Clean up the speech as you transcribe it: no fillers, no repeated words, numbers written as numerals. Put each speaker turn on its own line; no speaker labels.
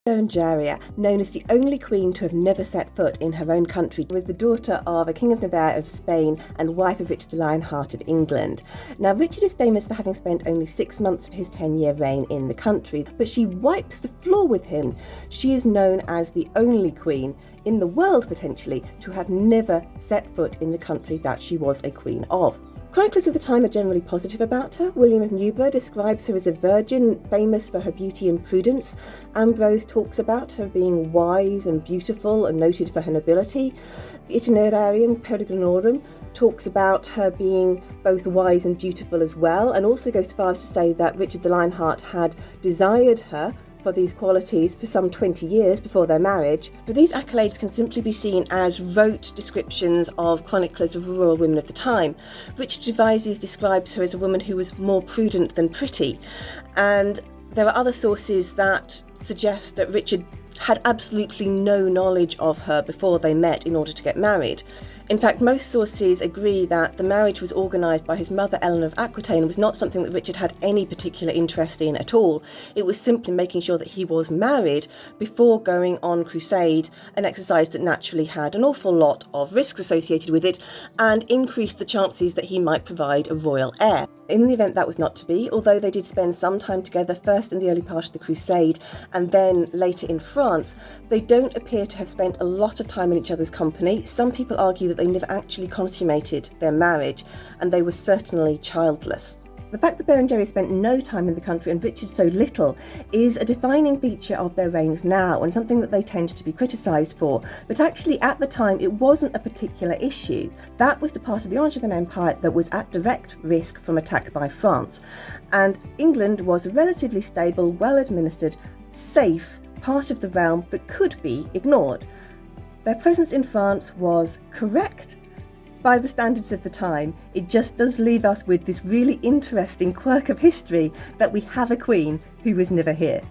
Berengaria, known as the only queen to have never set foot in her own country, was the daughter of a king of Navarre of Spain and wife of Richard the Lionheart of England. Now, Richard is famous for having spent only 6 months of his 10-year reign in the country, but she wipes the floor with him. She is known as the only queen in the world, potentially, to have never set foot in the country that she was a queen of. Chroniclers of the time are generally positive about her. William of Newburgh describes her as a virgin, famous for her beauty and prudence. Ambrose talks about her being wise and beautiful and noted for her nobility. The Itinerarium Peregrinorum talks about her being both wise and beautiful as well, and also goes so far as to say that Richard the Lionheart had desired her for these qualities for some 20 years before their marriage, but these accolades can simply be seen as rote descriptions of chroniclers of royal women of the time. Richard Devizes describes her as a woman who was more prudent than pretty, and there are other sources that suggest that Richard had absolutely no knowledge of her before they met in order to get married. In fact, most sources agree that the marriage was organised by his mother Eleanor of Aquitaine and was not something that Richard had any particular interest in at all. It was simply making sure that he was married before going on crusade, an exercise that naturally had an awful lot of risks associated with it and increased the chances that he might provide a royal heir. In the event that was not to be, although they did spend some time together, first in the early part of the crusade and then later in France, they don't appear to have spent a lot of time in each other's company. Some people argue that they never actually consummated their marriage, and they were certainly childless. The fact that Berengaria spent no time in the country and Richard so little is a defining feature of their reigns now, and something that they tend to be criticised for. But actually at the time it wasn't a particular issue. That was the part of the Angevin Empire that was at direct risk from attack by France, and England was a relatively stable, well administered, safe part of the realm that could be ignored. Their presence in France was correct by the standards of the time. It just does leave us with this really interesting quirk of history that we have a queen who was never here.